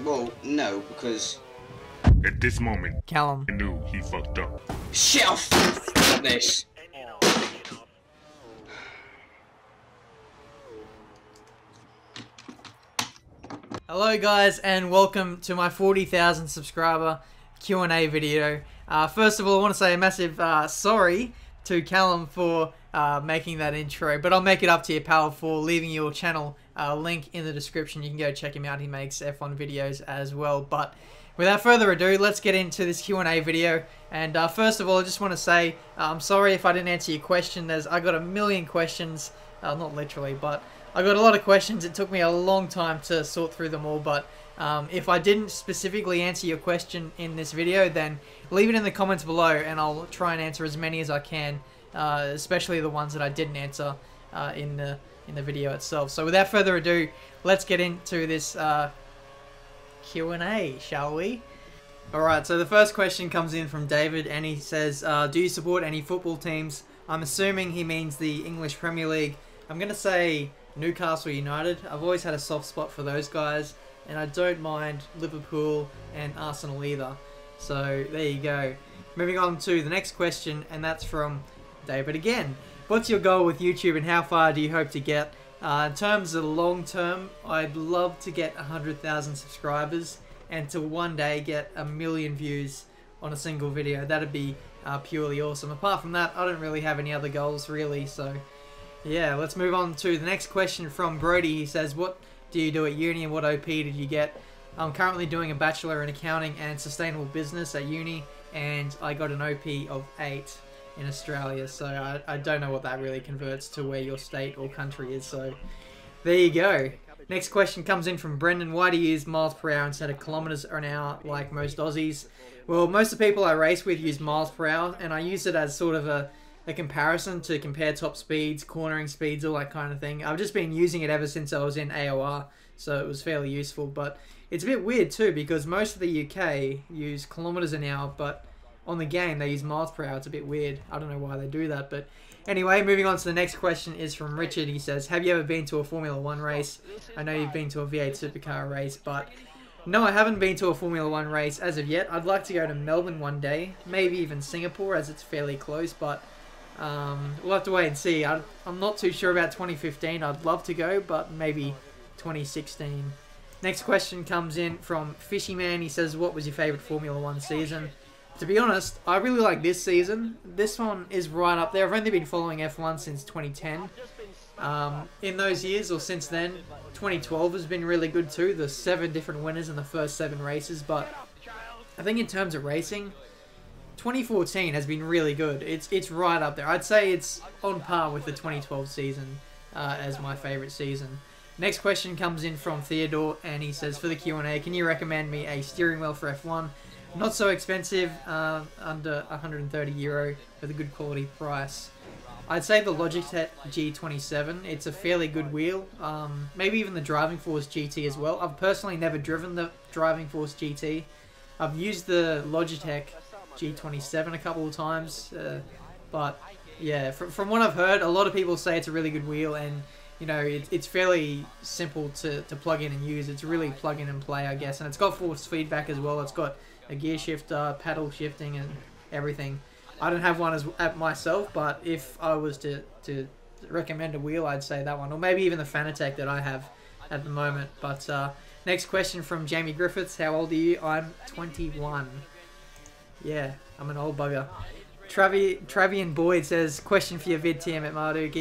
Well, no, because... At this moment, Callum. I knew he fucked up. Shit, I'll f*** this. Hello guys, and welcome to my 40,000 subscriber Q&A video. First of all, I want to say a massive sorry to Callum for making that intro, but I'll make it up to you, pal, for leaving your channel link in the description. You can go check him out. He makes F1 videos as well. But without further ado, let's get into this Q&A video. And first of all, I just want to say I'm sorry if I didn't answer your question. I got a million questions, not literally, but I got a lot of questions. It took me a long time to sort through them all, but if I didn't specifically answer your question in this video, then leave it in the comments below and I'll try and answer as many as I can, especially the ones that I didn't answer in the video itself. So without further ado, let's get into this Q&A, shall we? Alright, so the first question comes in from David, and he says, do you support any football teams? I'm assuming he means the English Premier League. I'm going to say Newcastle United. I've always had a soft spot for those guys, and I don't mind Liverpool and Arsenal either. So there you go. Moving on to the next question, and that's from David again. What's your goal with YouTube and how far do you hope to get? In terms of long term, I'd love to get 100,000 subscribers and to one day get 1 million views on a single video. That'd be purely awesome. Apart from that, I don't really have any other goals really, so yeah, let's move on to the next question from Brody. He says, what do you do at uni and what OP did you get? I'm currently doing a Bachelor in Accounting and Sustainable Business at uni, and I got an OP of 8 in Australia, so I don't know what that really converts to where your state or country is, so there you go. Next question comes in from Brendan. Why do you use miles per hour instead of kilometers an hour like most Aussies? Well, most of the people I race with use miles per hour, and I use it as sort of a comparison to compare top speeds, cornering speeds, all that kind of thing. I've just been using it ever since I was in AOR, so it was fairly useful. But it's a bit weird too, because most of the UK use kilometers an hour, but on the game they use miles per hour. It's a bit weird. I don't know why they do that, but anyway, moving on to the next question is from Richard. He says, have you ever been to a Formula 1 race? I know you've been to a V8 supercar race, but no, I haven't been to a Formula 1 race as of yet. I'd like to go to Melbourne one day, maybe even Singapore as it's fairly close, but we'll have to wait and see. I'm not too sure about 2015. I'd love to go, but maybe 2016. Next question comes in from Fishy Man. He says, what was your favourite Formula 1 season? To be honest, I really like this season. This one is right up there. I've only been following F1 since 2010. In those years, or since then, 2012 has been really good too. There's 7 different winners in the first 7 races, but I think in terms of racing, 2014 has been really good. It's right up there. I'd say it's on par with the 2012 season as my favourite season. Next question comes in from Theodore, and he says, for the Q&A, can you recommend me a steering wheel for F1? Not so expensive, under €130 with a good quality price. I'd say the Logitech G27. It's a fairly good wheel. Maybe even the Driving Force GT as well. I've personally never driven the Driving Force GT. I've used the Logitech G27 a couple of times, but yeah, from what I've heard, a lot of people say it's a really good wheel, and you know, it's fairly simple to plug in and use. It's really plug in and play, I guess, and it's got force feedback as well. It's got a gear shifter, paddle shifting, and everything. I don't have one at myself, but if I was to recommend a wheel, I'd say that one, or maybe even the Fanatec that I have at the moment. But next question from Jamie Griffiths. How old are you? I'm 21. Yeah, I'm an old bugger. Travian Boyd says, question for your vid, Tiametmarduk.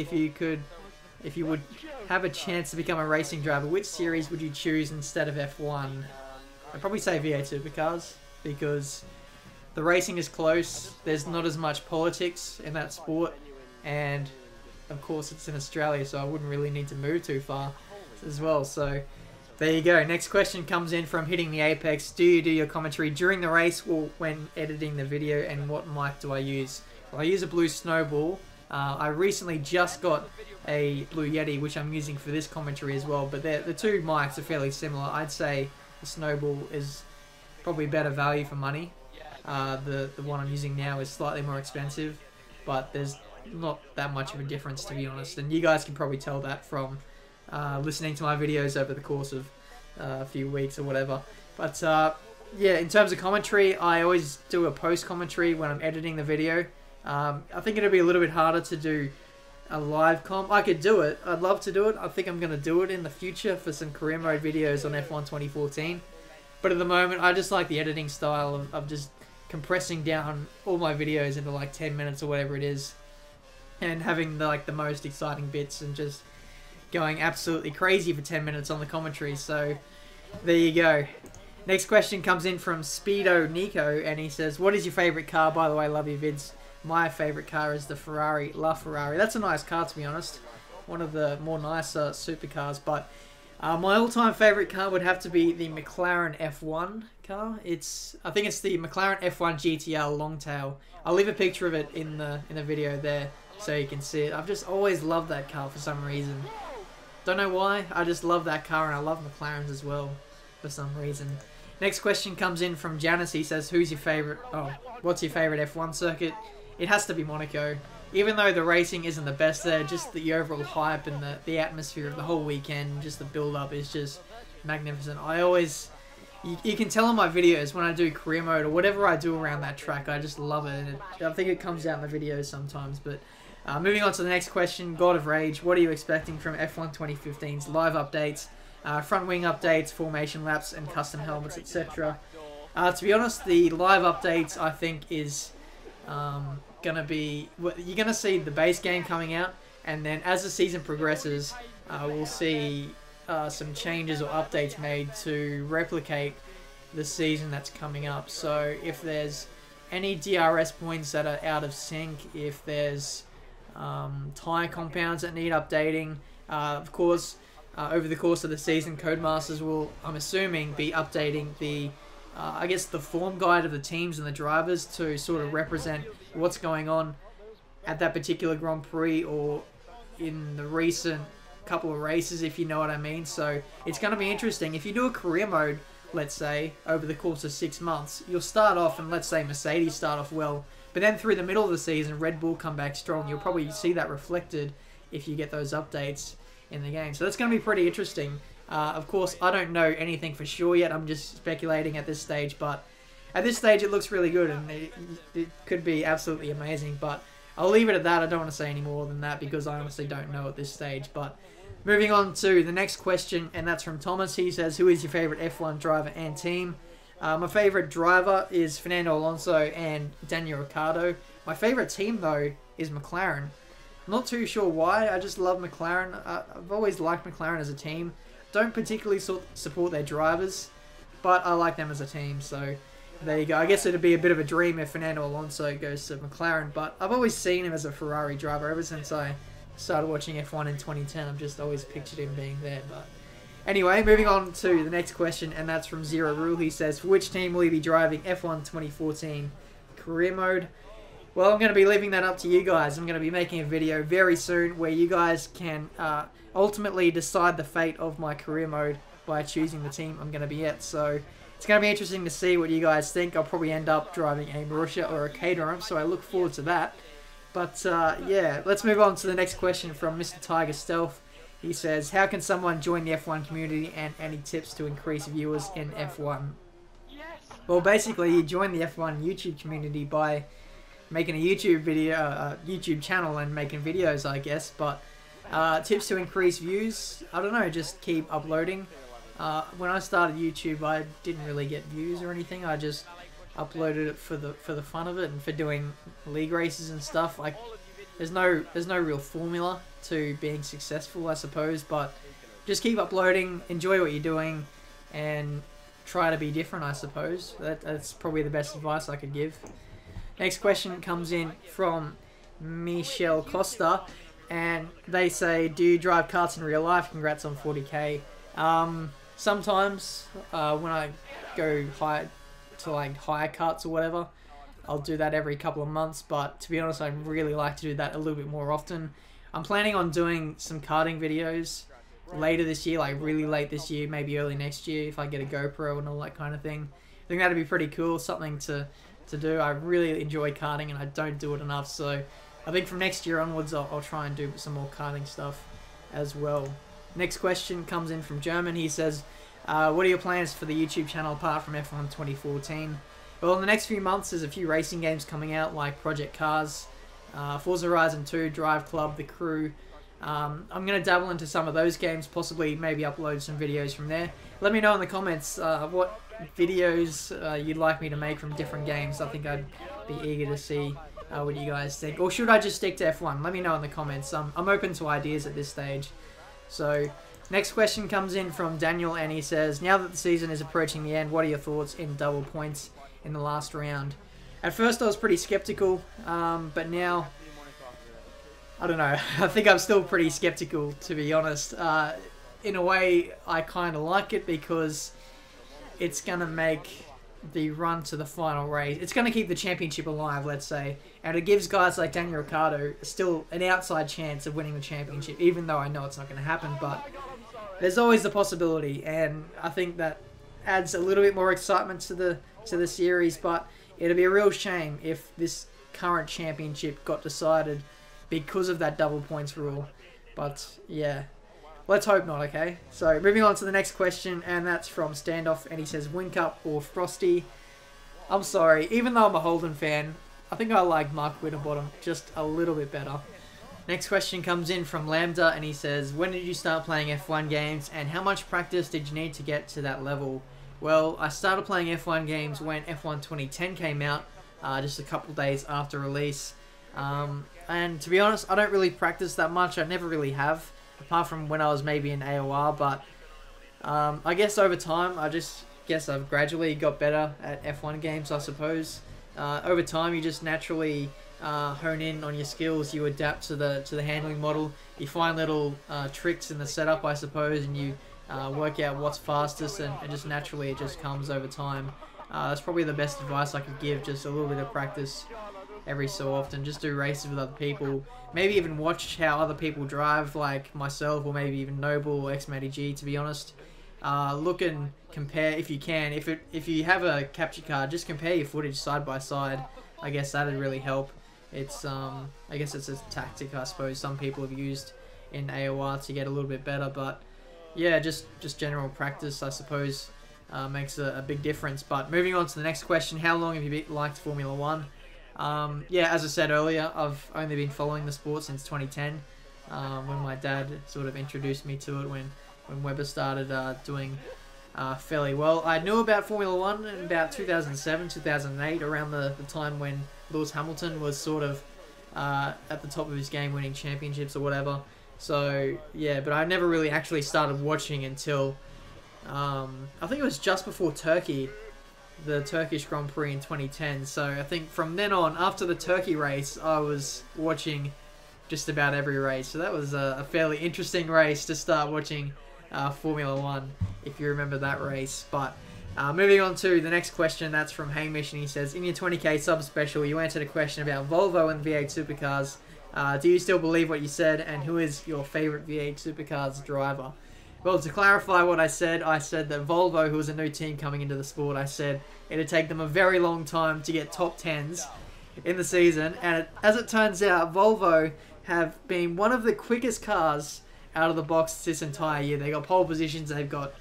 If you would have a chance to become a racing driver, which series would you choose instead of F1? I'd probably say V8 supercars, because the racing is close, there's not as much politics in that sport, and of course it's in Australia, so I wouldn't really need to move too far as well. So there you go. Next question comes in from Hitting the Apex. Do you do your commentary during the race or when editing the video, and what mic do I use? Well, I use a Blue Snowball. I recently just got a Blue Yeti, which I'm using for this commentary as well, but the two mics are fairly similar. I'd say the Snowball is probably better value for money. The one I'm using now is slightly more expensive, but there's not that much of a difference, to be honest, and you guys can probably tell that from listening to my videos over the course of a few weeks or whatever. But yeah, in terms of commentary, I always do a post commentary when I'm editing the video. I think it'll be a little bit harder to do a live comp. I could do it. I'd love to do it. I think I'm going to do it in the future for some career mode videos on F1 2014. But at the moment, I just like the editing style of just compressing down all my videos into like 10 minutes or whatever it is, and having the most exciting bits and just going absolutely crazy for 10 minutes on the commentary. So there you go. Next question comes in from Speedo Nico, and he says, what is your favourite car? By the way, love your vids. My favourite car is the Ferrari LaFerrari. That's a nice car, to be honest. One of the more nicer supercars. But my all-time favourite car would have to be the McLaren F1 car. I think it's the McLaren F1 GTR Longtail. I'll leave a picture of it in the video there so you can see it. I've just always loved that car for some reason. Don't know why. I just love that car, and I love McLarens as well for some reason. Next question comes in from Janice. He says, what's your favourite F1 circuit? It has to be Monaco. Even though the racing isn't the best there, just the overall hype and the atmosphere of the whole weekend, just the build-up is just magnificent. You can tell in my videos when I do career mode or whatever I do around that track, I just love it. I think it comes out in the videos sometimes. But moving on to the next question, God of Rage, what are you expecting from F1 2015's live updates, front wing updates, formation laps, and custom helmets, etc.? To be honest, the live updates I think is gonna be, you're gonna see the base game coming out, and then as the season progresses, we'll see some changes or updates made to replicate the season that's coming up. So if there's any DRS points that are out of sync, if there's tyre compounds that need updating, of course, over the course of the season, Codemasters will, I'm assuming, be updating the I guess the form guide of the teams and the drivers to sort of represent what's going on at that particular Grand Prix or in the recent couple of races, if you know what I mean. So it's going to be interesting. If you do a career mode, let's say, over the course of 6 months, you'll start off, and let's say Mercedes start off well, but then through the middle of the season, Red Bull come back strong. You'll probably see that reflected if you get those updates in the game. So that's going to be pretty interesting. Of course, I don't know anything for sure yet. I'm just speculating at this stage, but at this stage it looks really good, and it could be absolutely amazing. But I'll leave it at that. I don't want to say any more than that because I honestly don't know at this stage. But moving on to the next question, and that's from Thomas. He says, who is your favourite F1 driver and team? My favourite driver is Fernando Alonso and Daniel Ricciardo. My favourite team, though, is McLaren. I'm not too sure why. I just love McLaren. I've always liked McLaren as a team. Don't particularly support their drivers, but I like them as a team, so there you go. I guess it'd be a bit of a dream if Fernando Alonso goes to McLaren, but I've always seen him as a Ferrari driver ever since I started watching F1 in 2010. I've just always pictured him being there. But anyway, moving on to the next question, and that's from Zero Rule. He says, for which team will you be driving F1 2014 career mode? Well, I'm going to be leaving that up to you guys. I'm going to be making a video very soon where you guys can ultimately decide the fate of my career mode by choosing the team I'm going to be at. So it's going to be interesting to see what you guys think. I'll probably end up driving a Marussia or a Caterham, so I look forward to that. But yeah, let's move on to the next question from Mr. Tiger Stealth. He says, how can someone join the F1 community, and any tips to increase viewers in F1? Well, basically, you join the F1 YouTube community by making a YouTube video, YouTube channel and making videos, I guess. But tips to increase views, I don't know, just keep uploading. When I started YouTube, I didn't really get views or anything. I just uploaded it for the fun of it and for doing league races and stuff. Like, there's no real formula to being successful, I suppose. But just keep uploading, enjoy what you're doing, and try to be different, I suppose. That's probably the best advice I could give. Next question comes in from Michelle Costa, and they say, do you drive karts in real life? Congrats on 40k. Sometimes when I go to like hire karts or whatever, I'll do that every couple of months, but to be honest, I really like to do that a little bit more often. I'm planning on doing some karting videos later this year, like really late this year, maybe early next year if I get a GoPro and all that kind of thing. I think that'd be pretty cool, something to do. I really enjoy karting and I don't do it enough, so I think from next year onwards I'll try and do some more karting stuff as well. Next question comes in from German. He says, What are your plans for the YouTube channel apart from F1 2014? Well, in the next few months, there's a few racing games coming out, like Project Cars, Forza Horizon 2, Drive Club, The Crew. I'm going to dabble into some of those games, possibly maybe upload some videos from there. Let me know in the comments what videos you'd like me to make from different games. I think I'd be eager to see what you guys think. Or should I just stick to F1? Let me know in the comments. I'm open to ideas at this stage. So, next question comes in from Daniel, and he says, now that the season is approaching the end, what are your thoughts in double points in the last round? At first I was pretty skeptical, but now, I don't know, I think I'm still pretty skeptical, to be honest. In a way, I kind of like it because it's going to make the run to the final race. It's going to keep the championship alive, let's say. And it gives guys like Daniel Ricciardo still an outside chance of winning the championship, even though I know it's not going to happen. But there's always the possibility, and I think that adds a little bit more excitement to the series. But it'd be a real shame if this current championship got decided because of that double points rule. But yeah, let's hope not, okay? So moving on to the next question, and that's from Standoff, and he says, Win Cup or Frosty? I'm sorry, even though I'm a Holden fan, I think I like Mark Winterbottom just a little bit better. Next question comes in from Lambda, and he says, when did you start playing F1 games, and how much practice did you need to get to that level? Well, I started playing F1 games when F1 2010 came out, just a couple days after release. And to be honest, I don't really practice that much. I never really have, apart from when I was maybe in AOR. But I guess over time, I've gradually got better at F1 games, I suppose. Over time, you just naturally hone in on your skills. You adapt to the handling model. You find little tricks in the setup, I suppose, and you work out what's fastest, and just naturally it just comes over time. That's probably the best advice I could give. Just a little bit of practice every so often. Just do races with other people. Maybe even watch how other people drive, like myself, or maybe even Noble or XMATG, to be honest. Look and compare if you can. If you have a capture card, just compare your footage side by side. I guess that'd really help. It's I guess it's a tactic, I suppose, some people have used in AOR to get a little bit better. But yeah, just general practice, I suppose, makes a big difference. But moving on to the next question, how long have you liked Formula 1? Yeah, as I said earlier, I've only been following the sport since 2010, when my dad sort of introduced me to it when Webber started doing fairly well. I knew about Formula 1 in about 2007, 2008, around the time when Lewis Hamilton was sort of at the top of his game, winning championships or whatever. So yeah, but I never really actually started watching until I think it was just before Turkey, the Turkish Grand Prix in 2010. So I think from then on, after the Turkey race, I was watching just about every race. So that was a fairly interesting race to start watching Formula 1, if you remember that race. But moving on to the next question, that's from Hamish, and he says, in your 20k sub special, you answered a question about Volvo and V8 supercars. Do you still believe what you said, and who is your favourite V8 supercars driver? Well, to clarify what I said that Volvo, who was a new team coming into the sport, I said it'd take them a very long time to get top 10s in the season. And as it turns out, Volvo have been one of the quickest cars out of the box this entire year. They got pole positions, they've got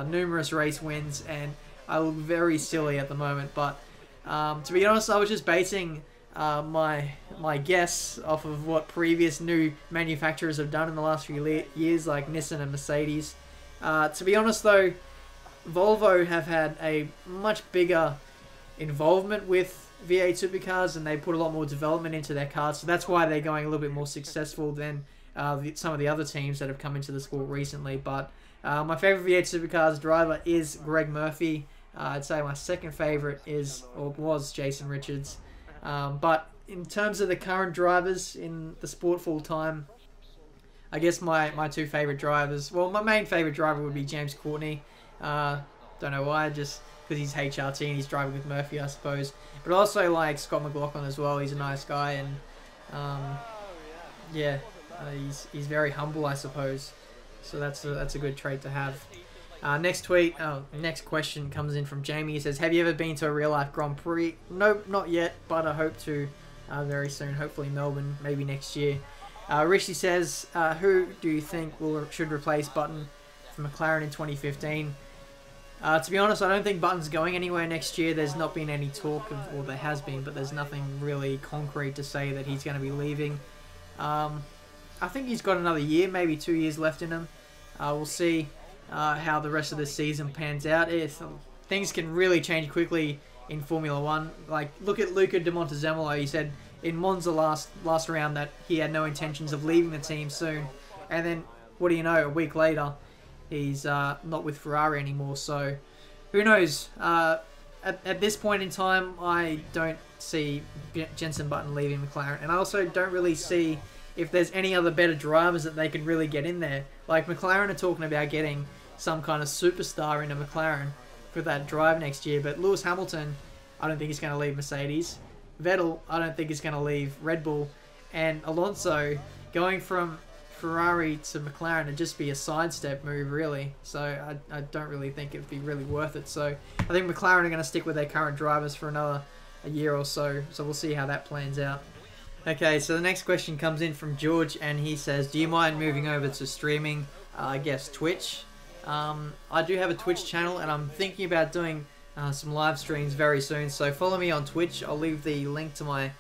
numerous race wins, and I look very silly at the moment. But to be honest, I was just basing my guess off of what previous new manufacturers have done in the last few years, like Nissan and Mercedes. To be honest though, Volvo have had a much bigger involvement with V8 supercars, and they put a lot more development into their cars, so that's why they're going a little bit more successful than some of the other teams that have come into the sport recently. But my favourite V8 supercars driver is Greg Murphy. I'd say my second favourite was Jason Richards. But in terms of the current drivers in the sport full time, I guess my two favourite drivers, well, my main favourite driver would be James Courtney. Don't know why, just because he's HRT and he's driving with Murphy, I suppose. But also like Scott McLaughlin as well. He's a nice guy, and yeah, he's very humble, I suppose. So that's a good trait to have. Next question comes in from Jamie. He says, have you ever been to a real life Grand Prix? Nope, not yet, but I hope to very soon. Hopefully Melbourne, maybe next year. Rishi says, who do you think should replace Button for McLaren in 2015? To be honest, I don't think Button's going anywhere next year. There's not been any talk of, or there has been, but there's nothing really concrete to say that he's going to be leaving. I think he's got another year, maybe 2 years left in him. We'll see how the rest of the season pans out. Things can really change quickly in Formula One. Like, look at Luca de Montezemolo. He said in Monza last round that he had no intentions of leaving the team soon. And then, what do you know, a week later, he's not with Ferrari anymore. So, who knows? At this point in time, I don't see Jenson Button leaving McLaren. And I also don't really see if there's any other better drivers that they could really get in there. Like, McLaren are talking about getting some kind of superstar into McLaren for that drive next year. But Lewis Hamilton, I don't think he's going to leave Mercedes. Vettel, I don't think he's going to leave Red Bull. And Alonso, going from Ferrari to McLaren would just be a sidestep move, really. So I don't really think it would be really worth it. So I think McLaren are going to stick with their current drivers for a year or so. So we'll see how that plans out. Okay, so the next question comes in from George, and he says, do you mind moving over to streaming, I guess, Twitch? I do have a Twitch channel, and I'm thinking about doing some live streams very soon, so follow me on Twitch. I'll leave the link to my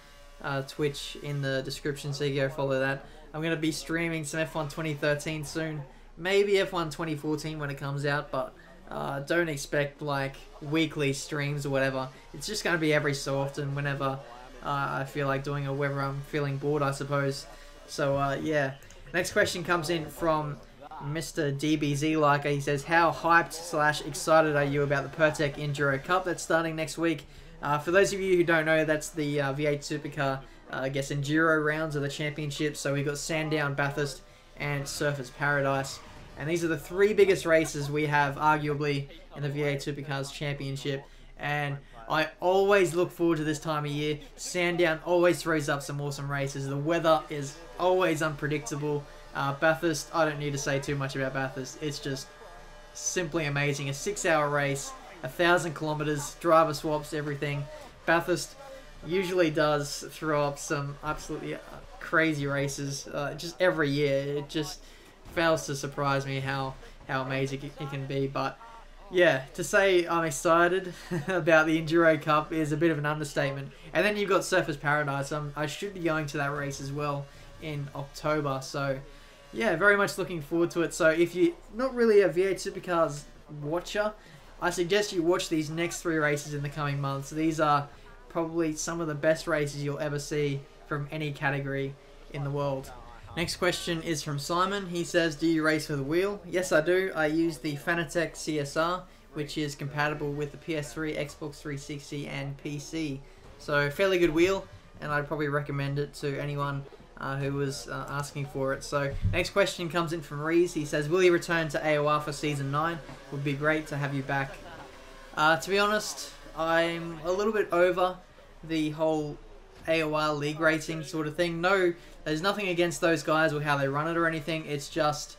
Twitch in the description, so you go follow that. I'm going to be streaming some F1 2013 soon, maybe F1 2014 when it comes out, but don't expect like weekly streams or whatever. It's just going to be every so often whenever I feel like doing, or whether I'm feeling bored, I suppose. So yeah, next question comes in from Mr. DBZ Liker. He says, how hyped / excited are you about the Pertec Enduro Cup that's starting next week? For those of you who don't know, that's the V8 Supercar, I guess, Enduro rounds of the championship. So we've got Sandown, Bathurst, and Surfers Paradise. And these are the three biggest races we have, arguably, in the V8 Supercars Championship. And I always look forward to this time of year. Sandown always throws up some awesome races. The weather is always unpredictable. Bathurst, I don't need to say too much about Bathurst. It's just simply amazing. A 6-hour race, 1,000 kilometers, driver swaps, everything. Bathurst usually does throw up some absolutely crazy races just every year. It just fails to surprise me how amazing it can be. But yeah, to say I'm excited about the Enduro Cup is a bit of an understatement. And then you've got Surfers Paradise. I should be going to that race as well in October. So yeah, very much looking forward to it. So if you're not really a V8 Supercars watcher, I suggest you watch these next 3 races in the coming months. These are probably some of the best races you'll ever see from any category in the world. Next question is from Simon. He says, do you race with a wheel? Yes, I do. I use the Fanatec CSR, which is compatible with the PS3, Xbox 360, and PC. So, fairly good wheel, and I'd probably recommend it to anyone who was asking for it. So, next question comes in from Reese. He says, will you return to AOR for Season 9? Would be great to have you back. To be honest, I'm a little bit over the whole AOR league rating sort of thing. No, there's nothing against those guys or how they run it or anything. It's just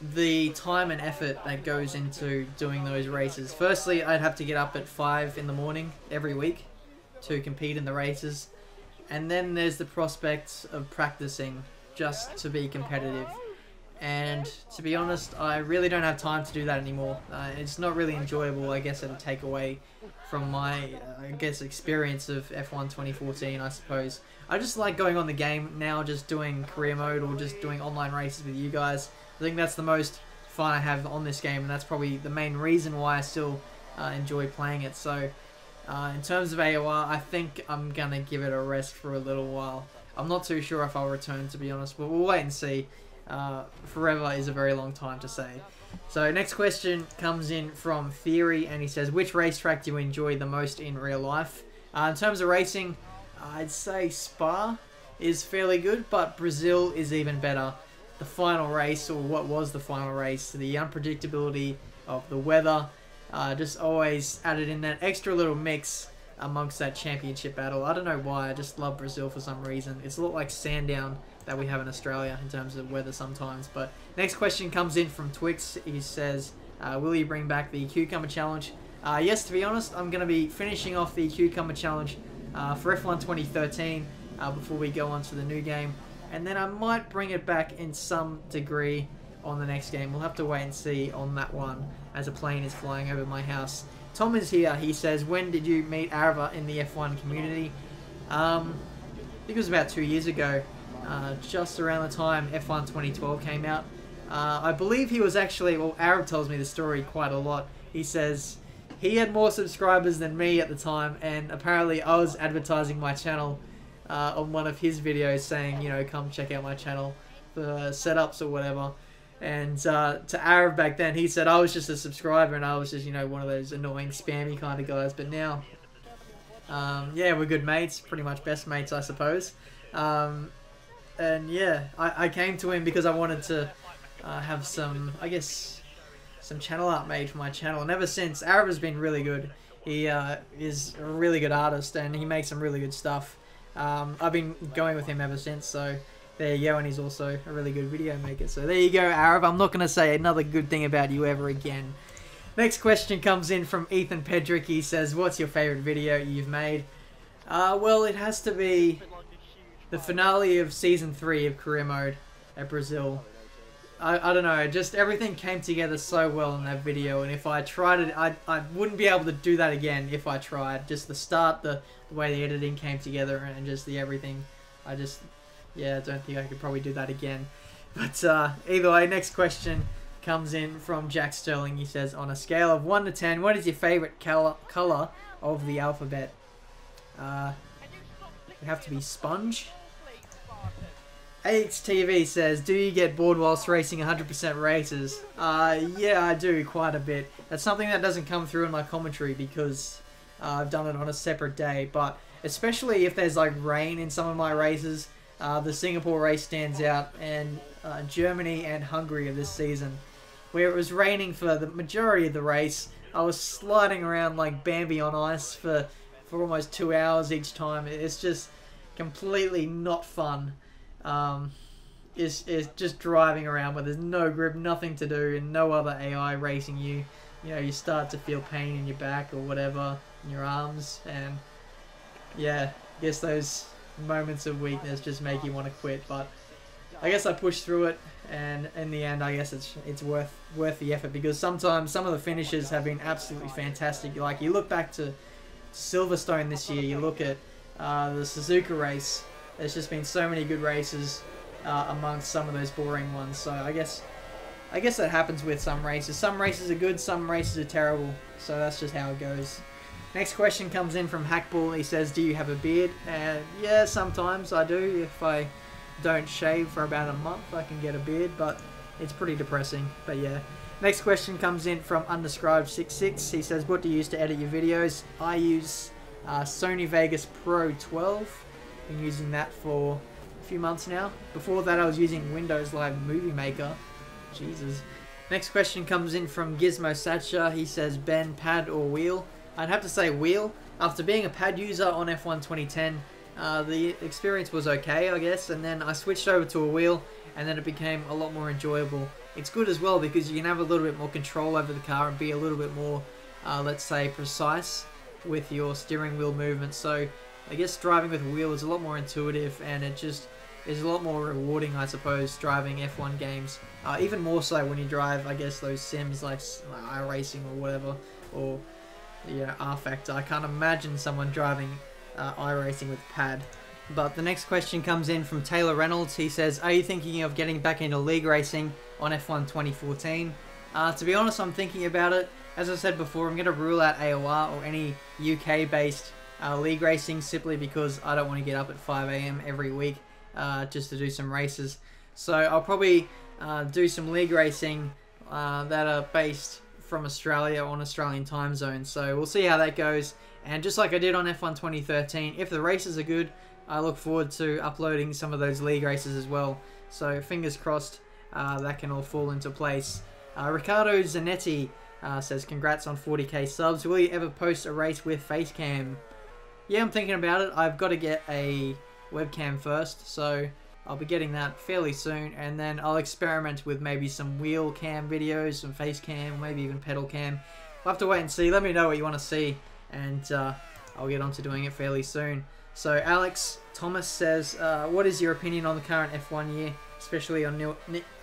the time and effort that goes into doing those races. Firstly, I'd have to get up at 5 in the morning every week to compete in the races. And then there's the prospect of practicing just to be competitive. And to be honest, I really don't have time to do that anymore. It's not really enjoyable. I guess it'll take away from my, experience of F1 2014, I suppose. I just like going on the game now, just doing career mode or just doing online races with you guys. I think that's the most fun I have on this game, and that's probably the main reason why I still enjoy playing it. So, in terms of AOR, I think I'm going to give it a rest for a little while. I'm not too sure if I'll return, to be honest, but we'll wait and see. Forever is a very long time to say. So next question comes in from Theory, and he says, which racetrack do you enjoy the most in real life? In terms of racing, I'd say Spa is fairly good, but Brazil is even better. The final race, or what was the final race, the unpredictability of the weather, just always added in that extra little mix amongst that championship battle. I don't know why, I just love Brazil for some reason. It's a lot like Sandown that we have in Australia in terms of weather sometimes. But next question comes in from Twix. He says, will you bring back the Cucumber Challenge? Yes, to be honest, I'm going to be finishing off the Cucumber Challenge for F1 2013 before we go on to the new game. And then I might bring it back in some degree on the next game. We'll have to wait and see on that one. as a plane is flying over my house. Tom is here. He says, when did you meet Arava in the F1 community? I think it was about 2 years ago, just around the time F1 2012 came out. I believe he was actually, well, Arab tells me the story quite a lot. He says he had more subscribers than me at the time, and apparently I was advertising my channel on one of his videos saying, you know, come check out my channel for setups or whatever. And to Arab back then, he said I was just a subscriber and I was just, you know, one of those annoying spammy kind of guys. But now, yeah, we're good mates, pretty much best mates, I suppose. And yeah, I came to him because I wanted to have some, I guess, some channel art made for my channel. And ever since, Arab has been really good. He is a really good artist and he makes some really good stuff. I've been going with him ever since, so there you go. And he's also a really good video maker. So there you go, Arab. I'm not going to say another good thing about you ever again. Next question comes in from Ethan Pedrick. He says, what's your favourite video you've made? Well, it has to be the finale of Season 3 of Career Mode at Brazil. I don't know, just everything came together so well in that video, and if I tried it, I wouldn't be able to do that again if I tried. Just the start, the way the editing came together, and just the everything. Yeah, I don't think I could probably do that again. But either way, next question comes in from Jack Sterling. He says, on a scale of 1 to 10, what is your favourite colour of the alphabet? It would have to be sponge. AXTV says, do you get bored whilst racing 100% races? Yeah, I do quite a bit. That's something that doesn't come through in my commentary because I've done it on a separate day. But especially if there's like rain in some of my races, the Singapore race stands out, and Germany and Hungary of this season, where it was raining for the majority of the race. I was sliding around like Bambi on ice for almost 2 hours each time. It's just completely not fun. Is just driving around where there's no grip, nothing to do, and no other AI racing you. You know, you start to feel pain in your back or whatever, in your arms, and yeah, I guess those moments of weakness just make you want to quit. But I guess I pushed through it, and in the end, I guess it's worth the effort, because sometimes some of the finishes have been absolutely fantastic. Like you look back to Silverstone this year, you look at the Suzuka race. There's just been so many good races amongst some of those boring ones. So I guess that happens with some races. Some races are good, some races are terrible. So that's just how it goes. Next question comes in from Hackball. He says, do you have a beard? Yeah, sometimes I do. If I don't shave for about a month, I can get a beard, but it's pretty depressing. But yeah. Next question comes in from Undescribed66. He says, what do you use to edit your videos? I use Sony Vegas Pro 12. Been using that for a few months now. Before that, I was using Windows Live Movie Maker. Jesus. Next question comes in from Gizmo Satcher. He says, Ben, pad or wheel? I'd have to say wheel. After being a pad user on F1 2010, the experience was okay, I guess, and then I switched over to a wheel, and then it became a lot more enjoyable. It's good as well because you can have a little bit more control over the car and be a little bit more, let's say, precise with your steering wheel movement. So I guess driving with a wheel is a lot more intuitive, and it just is a lot more rewarding, I suppose, driving F1 games. Even more so when you drive, I guess, those sims like iRacing or whatever, or R-Factor. I can't imagine someone driving iRacing with pad. But the next question comes in from Taylor Reynolds. He says, are you thinking of getting back into league racing on F1 2014? To be honest, I'm thinking about it. As I said before, I'm going to rule out AOR or any UK-based league racing, simply because I don't want to get up at 5 AM every week just to do some races. So I'll probably do some league racing that are based from Australia on Australian time zone. So we'll see how that goes. And just like I did on F1 2013, if the races are good, I look forward to uploading some of those league races as well. So fingers crossed that can all fall into place. Riccardo Zanetti says, congrats on 40k subs. Will you ever post a race with Facecam? Yeah, I'm thinking about it. I've got to get a webcam first, so I'll be getting that fairly soon, and then I'll experiment with maybe some wheel cam videos, some face cam, maybe even pedal cam. We'll have to wait and see. Let me know what you want to see, and I'll get on to doing it fairly soon. So Alex Thomas says, what is your opinion on the current F1 year, especially on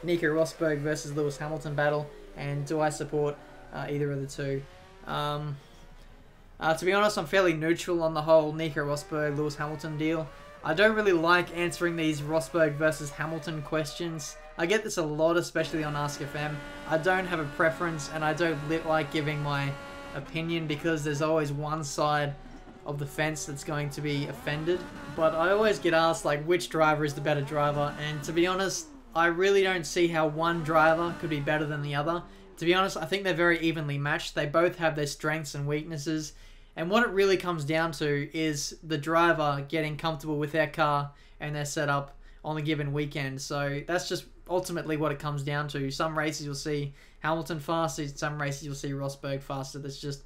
Nico Rosberg versus Lewis Hamilton battle, and do I support either of the two. To be honest, I'm fairly neutral on the whole Nico Rosberg, Lewis Hamilton deal. I don't really like answering these Rosberg versus Hamilton questions. I get this a lot, especially on Ask FM. I don't have a preference, and I don't like giving my opinion because there's always one side of the fence that's going to be offended. But I always get asked, like, which driver is the better driver, and to be honest, I really don't see how one driver could be better than the other. To be honest, I think they're very evenly matched. They both have their strengths and weaknesses. And what it really comes down to is the driver getting comfortable with their car and their setup on a given weekend. So that's just ultimately what it comes down to. Some races you'll see Hamilton faster, some races you'll see Rosberg faster. It's just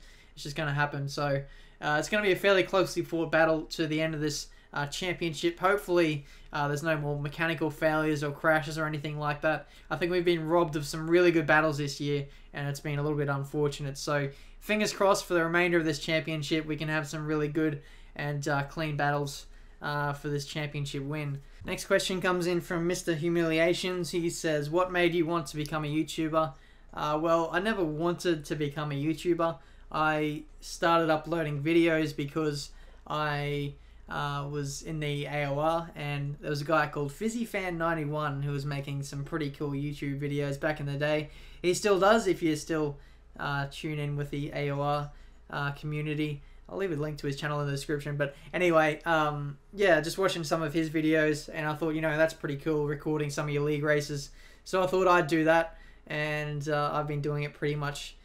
going to happen. So it's going to be a fairly closely fought battle to the end of this championship. Hopefully there's no more mechanical failures or crashes or anything like that. I think we've been robbed of some really good battles this year, and it's been a little bit unfortunate. So fingers crossed for the remainder of this championship, we can have some really good and clean battles for this championship win. Next question comes in from Mr. Humiliations. He says, what made you want to become a YouTuber? Well, I never wanted to become a YouTuber. I started uploading videos because I was in the AOR, and there was a guy called FizzyFan91 who was making some pretty cool YouTube videos back in the day. He still does if you still tune in with the AOR community. I'll leave a link to his channel in the description. But anyway, yeah, just watching some of his videos, and I thought, you know, that's pretty cool, recording some of your league races. So I thought I'd do that, and I've been doing it pretty much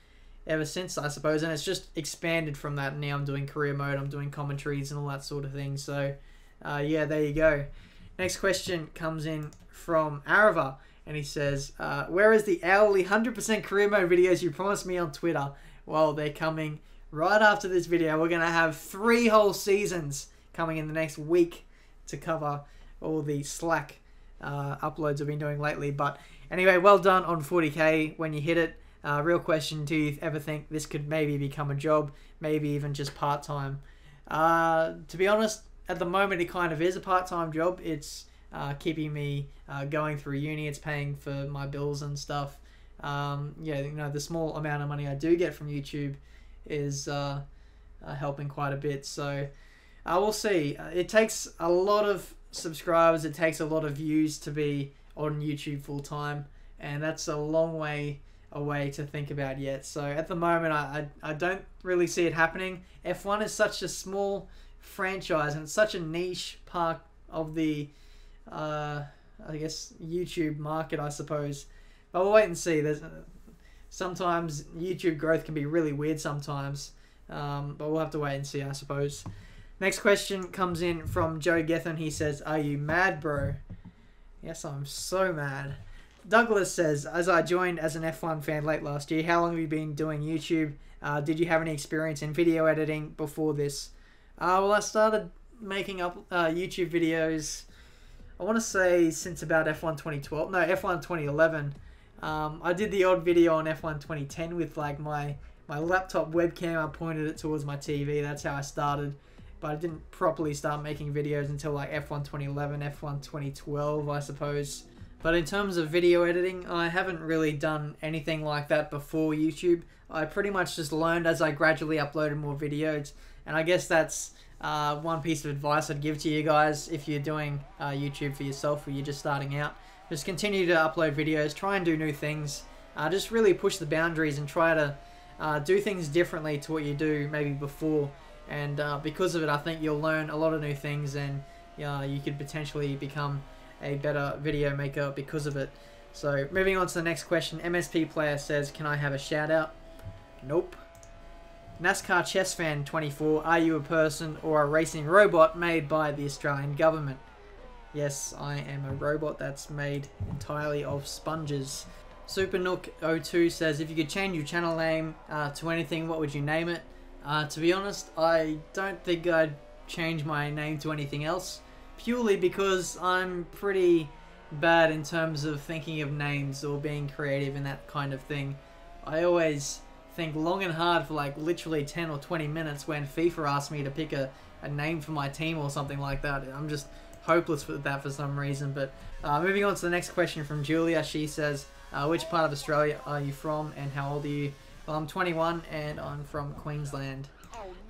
ever since, I suppose, and it's just expanded from that. Now I'm doing career mode, I'm doing commentaries and all that sort of thing. So yeah, there you go. Next question comes in from Arava, and he says, where is the hourly 100% career mode videos you promised me on Twitter? Well, they're coming right after this video. We're going to have 3 whole seasons coming in the next week to cover all the slack uploads I've been doing lately. But anyway, well done on 40k when you hit it. Real question, do you ever think this could maybe become a job, maybe even just part-time? To be honest, at the moment it kind of is a part-time job. It's keeping me going through uni, it's paying for my bills and stuff. Yeah, you know, the small amount of money I do get from YouTube is helping quite a bit. So we'll see. It takes a lot of subscribers, it takes a lot of views to be on YouTube full-time, and that's a long way away to think about yet. So at the moment I don't really see it happening. F1 is such a small franchise, and it's such a niche part of the I guess YouTube market, I suppose. But we'll wait and see. There's sometimes YouTube growth can be really weird sometimes, but we'll have to wait and see, I suppose. Next question comes in from Joe Gethin. He says, are you mad, bro? Yes, I'm so mad. Douglas says, as I joined as an F1 fan late last year, how long have you been doing YouTube? Did you have any experience in video editing before this? Well, I started making up YouTube videos, I want to say since about F1 2012. No, F1 2011. I did the odd video on F1 2010 with like my laptop webcam. I pointed it towards my TV. That's how I started. But I didn't properly start making videos until like F1 2011, F1 2012, I suppose. But in terms of video editing, I haven't really done anything like that before YouTube. I pretty much just learned as I gradually uploaded more videos. And I guess that's one piece of advice I'd give to you guys if you're doing YouTube for yourself or you're just starting out. Just continue to upload videos, try and do new things. Just really push the boundaries and try to do things differently to what you do maybe before. And because of it, I think you'll learn a lot of new things, and you could potentially become a better video maker because of it. So moving on to the next question. MSP player says, can I have a shout out? Nope. NASCAR Chess Fan 24, are you a person or a racing robot made by the Australian government? Yes, I am a robot that's made entirely of sponges. SuperNook02 says, if you could change your channel name to anything, what would you name it? To be honest, I don't think I'd change my name to anything else, purely because I'm pretty bad in terms of thinking of names or being creative and that kind of thing. I always think long and hard for like literally 10 or 20 minutes when FIFA asks me to pick a name for my team or something like that. I'm just hopeless with that for some reason. But moving on to the next question from Julia. She says, which part of Australia are you from and how old are you? Well, I'm 21 and I'm from Queensland.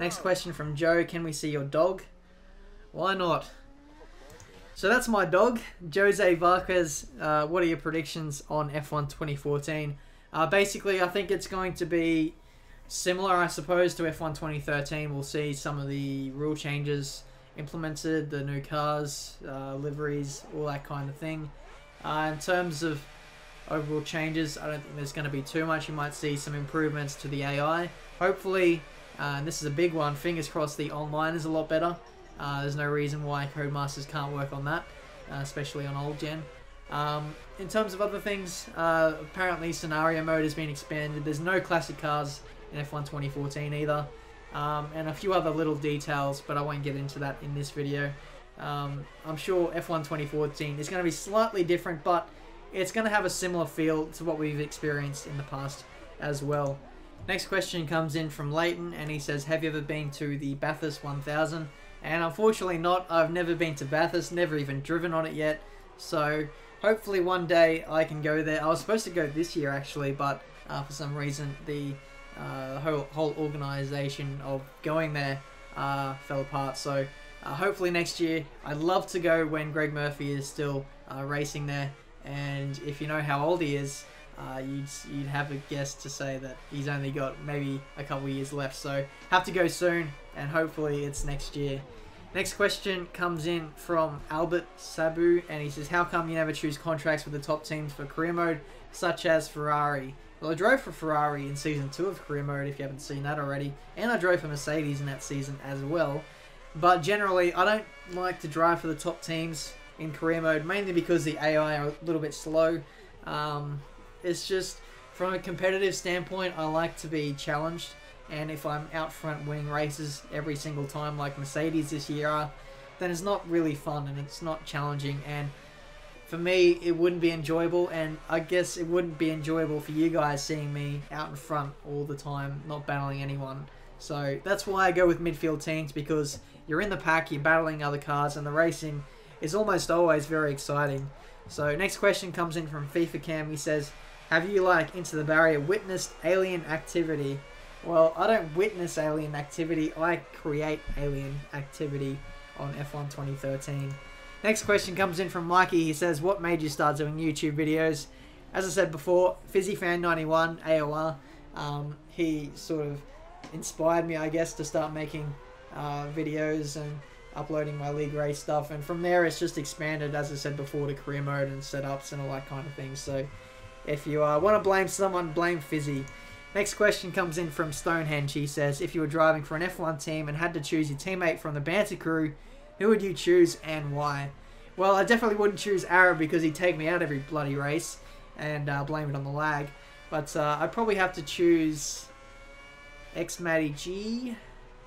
Next question from Joe. Can we see your dog? Why not? So that's my dog, Jose Varquez. What are your predictions on F1 2014? Basically, I think it's going to be similar, I suppose, to F1 2013. We'll see some of the rule changes implemented, the new cars, liveries, all that kind of thing. In terms of overall changes, I don't think there's going to be too much. You might see some improvements to the AI. Hopefully, and this is a big one, fingers crossed the online is a lot better. There's no reason why Codemasters can't work on that, especially on old gen. In terms of other things, apparently scenario mode has been expanded. There's no classic cars in F1 2014 either. And a few other little details, but I won't get into that in this video. I'm sure F1 2014 is going to be slightly different, but it's going to have a similar feel to what we've experienced in the past as well. Next question comes in from Leighton, and he says, have you ever been to the Bathurst 1000? And unfortunately not. I've never been to Bathurst, never even driven on it yet. So hopefully one day I can go there. I was supposed to go this year actually, but for some reason the whole organisation of going there fell apart. So hopefully next year. I'd love to go when Greg Murphy is still racing there. And if you know how old he is, you'd have a guess to say that he's only got maybe a couple of years left. So have to go soon, and hopefully it's next year. Next question comes in from Albert Sabu, and he says, how come you never choose contracts with the top teams for career mode, such as Ferrari? Well, I drove for Ferrari in Season 2 of career mode, if you haven't seen that already, and I drove for Mercedes in that season as well. But generally, I don't like to drive for the top teams in career mode, mainly because the AI are a little bit slow. It's just, from a competitive standpoint, I like to be challenged, and if I'm out front winning races every single time like Mercedes this year are, then it's not really fun and it's not challenging, and for me it wouldn't be enjoyable, and I guess it wouldn't be enjoyable for you guys seeing me out in front all the time, not battling anyone. So that's why I go with midfield teams, because you're in the pack, you're battling other cars, and the racing is almost always very exciting. So next question comes in from FIFA Cam. He says, have you, like Into the Barrier, witnessed alien activity? Well, I don't witness alien activity, I create alien activity on F1 2013. Next question comes in from Mikey. He says, what made you start doing YouTube videos? As I said before, FizzyFan91, AOR, he sort of inspired me, I guess, to start making videos and uploading my league race stuff, and from there it's just expanded, as I said before, to career mode and setups and all that kind of thing. So if you want to blame someone, blame Fizzy. Next question comes in from Stonehenge. He says, if you were driving for an F1 team and had to choose your teammate from the banter crew, who would you choose and why? Well, I definitely wouldn't choose Arab, because he'd take me out every bloody race and blame it on the lag. But I'd probably have to choose X-Matty G.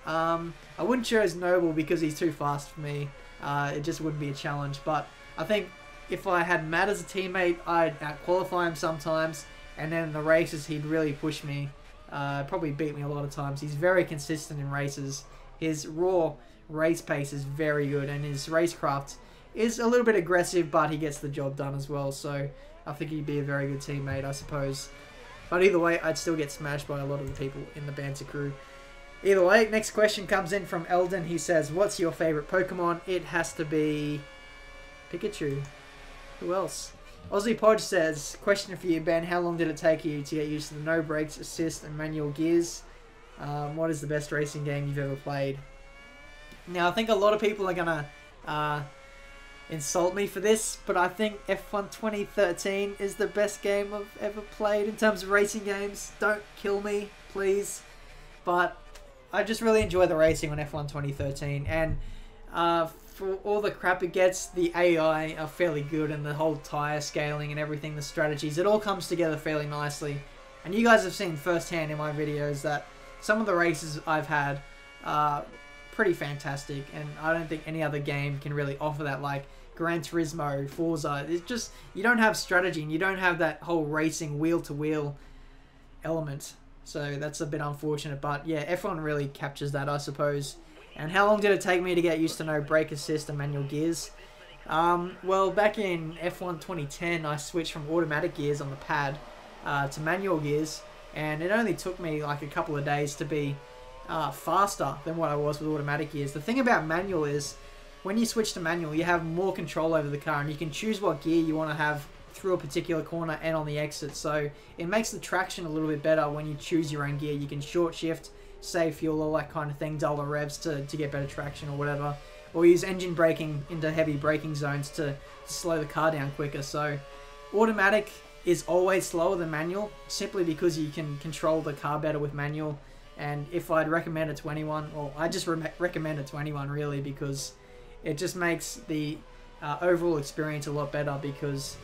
I wouldn't choose Noble because he's too fast for me. It just wouldn't be a challenge. But I think if I had Matt as a teammate, I'd out-qualify him sometimes, and then in the races he'd really push me. Probably beat me a lot of times. He's very consistent in races. His raw race pace is very good, and his racecraft is a little bit aggressive, but he gets the job done as well. So I think he'd be a very good teammate, I suppose. But either way, I'd still get smashed by a lot of the people in the banter crew. Either way, next question comes in from Eldon. He says, what's your favourite Pokemon? It has to be Pikachu. Who else? Aussie Podge says, question for you, Ben. How long did it take you to get used to the no brakes, assist, and manual gears? What is the best racing game you've ever played? Now, I think a lot of people are going to insult me for this, but I think F1 2013 is the best game I've ever played in terms of racing games. Don't kill me, please. But I just really enjoy the racing on F1 2013, and for all the crap it gets, the AI are fairly good, and the whole tyre scaling and everything, the strategies, it all comes together fairly nicely. And you guys have seen firsthand in my videos that some of the races I've had are pretty fantastic, and I don't think any other game can really offer that, like Gran Turismo, Forza. It's just, you don't have strategy, and you don't have that whole racing wheel-to-wheel element. So that's a bit unfortunate, but yeah, F1 really captures that, I suppose. And how long did it take me to get used to no brake assist and manual gears? Well, back in F1 2010, I switched from automatic gears on the pad to manual gears, and it only took me like a couple of days to be faster than what I was with automatic gears. The thing about manual is, when you switch to manual, you have more control over the car, and you can choose what gear you want to have through a particular corner and on the exit. So it makes the traction a little bit better when you choose your own gear. You can short shift, save fuel, all that kind of thing, dull the revs to get better traction or whatever. Or use engine braking into heavy braking zones to slow the car down quicker. So automatic is always slower than manual, simply because you can control the car better with manual. And if I'd recommend it to anyone, well, I just recommend it to anyone really, because it just makes the overall experience a lot better, because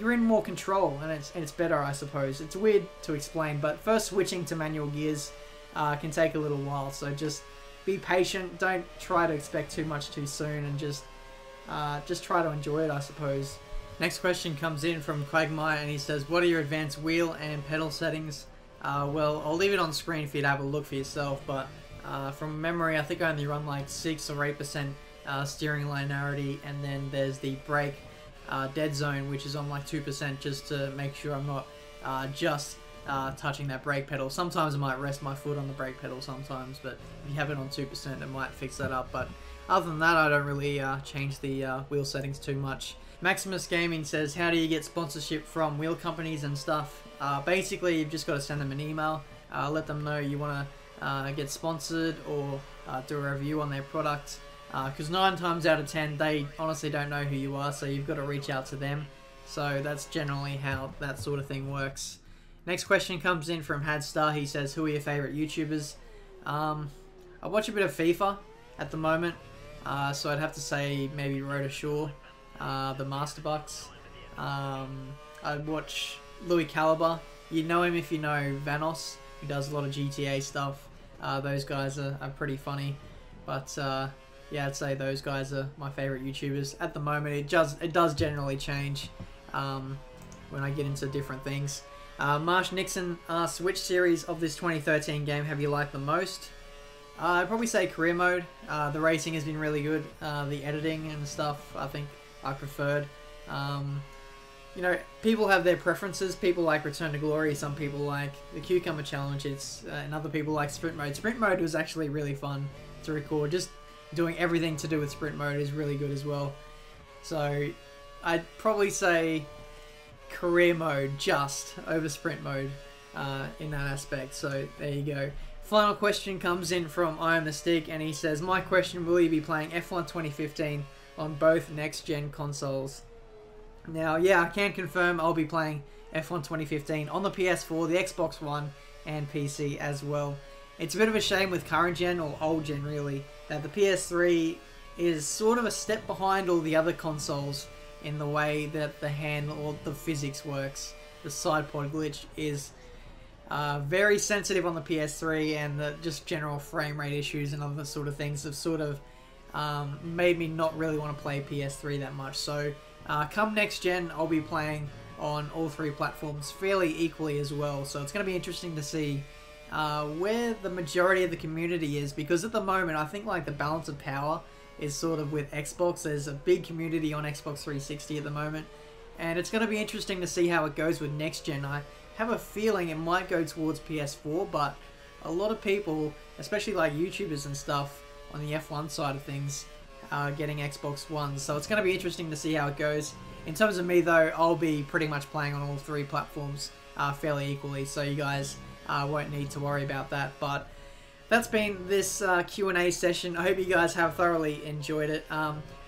you're in more control, and it's better, I suppose. It's weird to explain, but first switching to manual gears can take a little while, so just be patient. Don't try to expect too much too soon, and just try to enjoy it, I suppose. Next question comes in from Quagmire, and he says, what are your advanced wheel and pedal settings? Well, I'll leave it on screen for you to have a look for yourself, but from memory, I think I only run like 6 or 8% steering linearity, and then there's the brake dead zone, which is on like 2%, just to make sure I'm not just touching that brake pedal. Sometimes I might rest my foot on the brake pedal sometimes, but if you have it on 2%, it might fix that up. But other than that, I don't really change the wheel settings too much. Maximus Gaming says, how do you get sponsorship from wheel companies and stuff? Basically, you've just got to send them an email, let them know you want to get sponsored or do a review on their product. Because 9 times out of 10, they honestly don't know who you are, so you've got to reach out to them. So that's generally how that sort of thing works. Next question comes in from Hadstar. He says, who are your favourite YouTubers? I watch a bit of FIFA at the moment, so I'd have to say maybe Rhoda Shaw, the Masterbucks. I'd watch Louis Caliber. You know him if you know Vanos, who does a lot of GTA stuff. Those guys are pretty funny, but yeah, I'd say those guys are my favourite YouTubers at the moment. It does generally change when I get into different things. Marsh Nixon asks, which series of this 2013 game have you liked the most? I'd probably say career mode. The racing has been really good. The editing and stuff, I think I preferred. You know, people have their preferences. People like Return to Glory. Some people like the Cucumber Challenge. And other people like Sprint Mode. Sprint Mode was actually really fun to record. Just doing everything to do with Sprint Mode is really good as well. So I'd probably say career mode just over Sprint Mode in that aspect. So there you go. Final question comes in from I Am The Stick, and he says, my question, will you be playing F1 2015 on both next-gen consoles? Now, yeah, I can confirm I'll be playing F1 2015 on the PS4, the Xbox One, and PC as well. It's a bit of a shame with current gen, or old gen really, that the PS3 is sort of a step behind all the other consoles in the way that the hand or the physics works. The side pod glitch is very sensitive on the PS3, and the just general frame rate issues and other sort of things have sort of made me not really want to play PS3 that much. So come next gen, I'll be playing on all 3 platforms fairly equally as well. So it's going to be interesting to see where the majority of the community is, because at the moment I think like the balance of power is sort of with Xbox. There's a big community on Xbox 360 at the moment, and it's going to be interesting to see how it goes with next gen. I have a feeling it might go towards PS4, but a lot of people, especially like YouTubers and stuff on the F1 side of things, are getting Xbox One. So it's going to be interesting to see how it goes. In terms of me though, I'll be pretty much playing on all 3 platforms fairly equally, so you guys won't need to worry about that. But that's been this Q&A session. I hope you guys have thoroughly enjoyed it.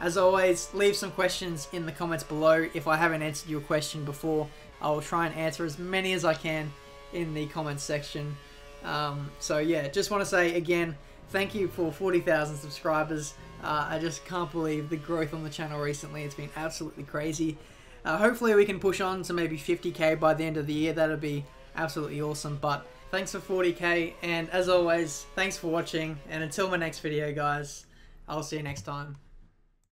As always, leave some questions in the comments below. If I haven't answered your question before, I will try and answer as many as I can in the comments section. So yeah, just want to say again, thank you for 40,000 subscribers. I just can't believe the growth on the channel recently. It's been absolutely crazy. Hopefully we can push on to maybe 50k by the end of the year. That'd be absolutely awesome. But thanks for 40k, and as always, thanks for watching, and until my next video guys, I'll see you next time.